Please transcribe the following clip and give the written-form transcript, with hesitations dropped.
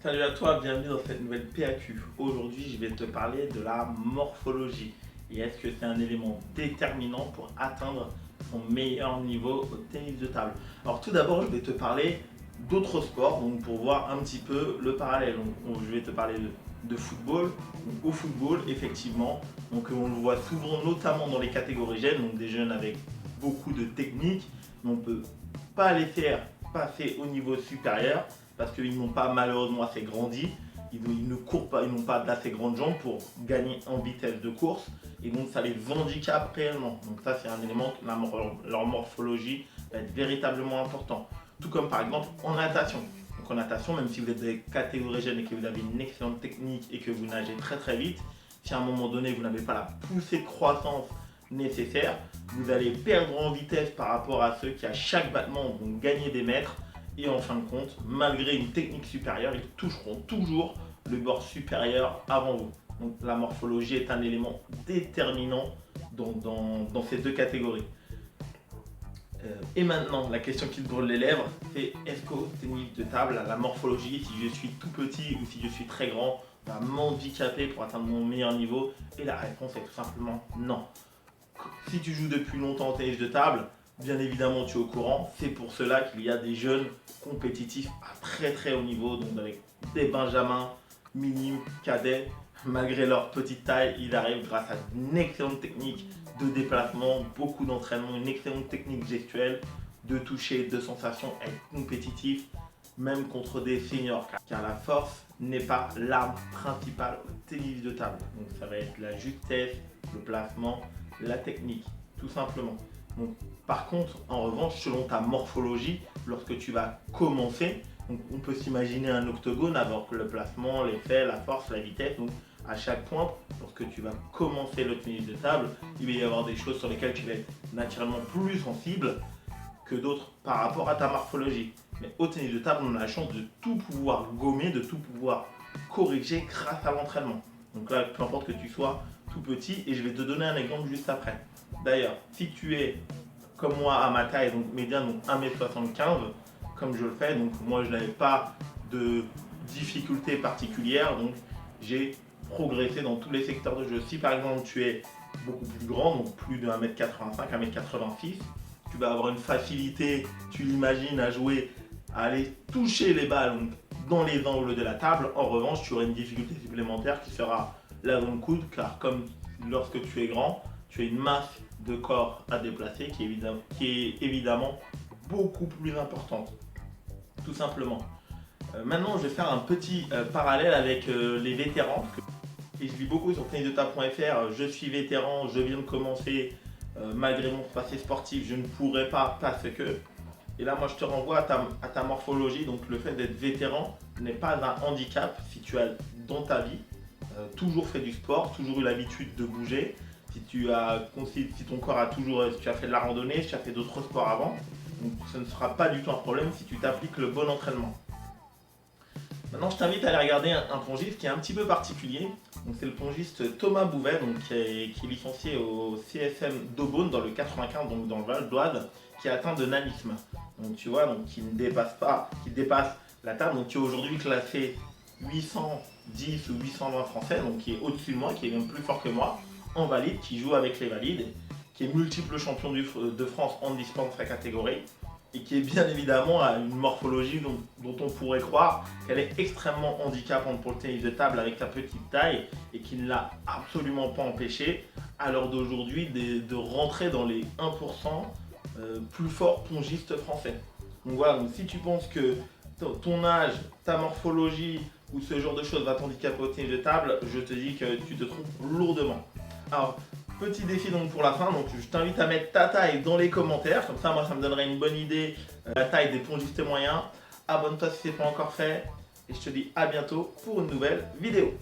Salut à toi, bienvenue dans cette nouvelle PAQ. Aujourd'hui, je vais te parler de la morphologie. Et est-ce que c'est un élément déterminant pour atteindre son meilleur niveau au tennis de table? Alors tout d'abord, je vais te parler d'autres sports donc pour voir un petit peu le parallèle. Je vais te parler de football. Donc, au football, effectivement, donc, on le voit souvent notamment dans les catégories jeunes, donc des jeunes avec beaucoup de technique, mais on ne peut pas les faire passer au niveau supérieur parce qu'ils n'ont pas malheureusement assez grandi, ils ne courent pas, ils n'ont pas d'assez grandes jambes pour gagner en vitesse de course et donc ça les handicape réellement. Donc ça c'est un élément que leur morphologie va être véritablement important. Tout comme par exemple en natation. Donc en natation, même si vous êtes des catégories jeunes et que vous avez une excellente technique et que vous nagez très très vite, si à un moment donné vous n'avez pas la poussée de croissance nécessaire, vous allez perdre en vitesse par rapport à ceux qui à chaque battement vont gagner des mètres et en fin de compte, malgré une technique supérieure, ils toucheront toujours le bord supérieur avant vous. Donc la morphologie est un élément déterminant dans ces deux catégories. Et maintenant, la question qui te brûle les lèvres, c'est est-ce qu'au tennis de table, la morphologie, si je suis tout petit ou si je suis très grand, va m'handicaper pour atteindre mon meilleur niveau? Et la réponse est tout simplement non. Si tu joues depuis longtemps au tennis de table, bien évidemment tu es au courant, c'est pour cela qu'il y a des jeunes compétitifs à très très haut niveau, donc avec des benjamins, minimes, cadets, malgré leur petite taille, ils arrivent grâce à une excellente technique de déplacement, beaucoup d'entraînement, une excellente technique gestuelle, de toucher, de sensation, être compétitif, même contre des seniors, car la force n'est pas l'arme principale au tennis de table. Donc ça va être la justesse, le placement, la technique, tout simplement. Donc, par contre, en revanche, selon ta morphologie, lorsque tu vas commencer, donc on peut s'imaginer un octogone avec le placement, l'effet, la force, la vitesse. Donc à chaque point, lorsque tu vas commencer le tennis de table, il va y avoir des choses sur lesquelles tu vas être naturellement plus sensible que d'autres par rapport à ta morphologie. Mais au tennis de table, on a la chance de tout pouvoir gommer, de tout pouvoir corriger grâce à l'entraînement. Donc là, peu importe que tu sois tout petit, et je vais te donner un exemple juste après. D'ailleurs, si tu es comme moi à ma taille, donc médiane, donc 1m75, comme je le fais, donc moi je n'avais pas de difficultés particulières, donc j'ai progressé dans tous les secteurs de jeu. Si par exemple tu es beaucoup plus grand, donc plus de 1m85, 1m86, tu vas avoir une facilité, tu l'imagines, à jouer, à aller toucher les balles dans les angles de la table. En revanche, tu auras une difficulté supplémentaire qui sera l'avant-coude, car comme lorsque tu es grand, tu as une masse de corps à déplacer qui est évidemment beaucoup plus importante, tout simplement. Maintenant, je vais faire un petit parallèle avec les vétérans. Et je lis beaucoup sur tennisdetable.fr, je suis vétéran, je viens de commencer, malgré mon passé sportif, je ne pourrais pas parce que. Et là, moi, je te renvoie à ta morphologie. Donc, le fait d'être vétéran n'est pas un handicap si tu as dans ta vie toujours fait du sport, toujours eu l'habitude de bouger, si ton corps a toujours, si tu as fait de la randonnée, si tu as fait d'autres sports avant. Donc, ce ne sera pas du tout un problème si tu t'appliques le bon entraînement. Maintenant, je t'invite à aller regarder un pongiste qui est un petit peu particulier. C'est le pongiste Thomas Bouvet, qui est licencié au CSM d'Aubonne dans le 95, donc dans le Val d'Oise, qui est atteint de nanisme. Donc tu vois, qui ne dépasse pas, qui dépasse la table, donc qui est aujourd'hui classé 810 ou 820 français, donc qui est au-dessus de moi, qui est même plus fort que moi, en valide, qui joue avec les valides, qui est multiple champion de France en handisport dans sa catégorie, et qui est bien évidemment à une morphologie dont on pourrait croire qu'elle est extrêmement handicapante pour le tennis de table avec sa petite taille et qui ne l'a absolument pas empêché à l'heure d'aujourd'hui de rentrer dans les 1% plus forts pongistes français. Donc voilà, donc si tu penses que ton âge, ta morphologie ou ce genre de choses va t'handicaper au tennis de table, je te dis que tu te trompes lourdement. Alors, petit défi donc pour la fin, donc je t'invite à mettre ta taille dans les commentaires, comme ça moi ça me donnerait une bonne idée de la taille des pongistes moyens. Abonne-toi si ce n'est pas encore fait et je te dis à bientôt pour une nouvelle vidéo.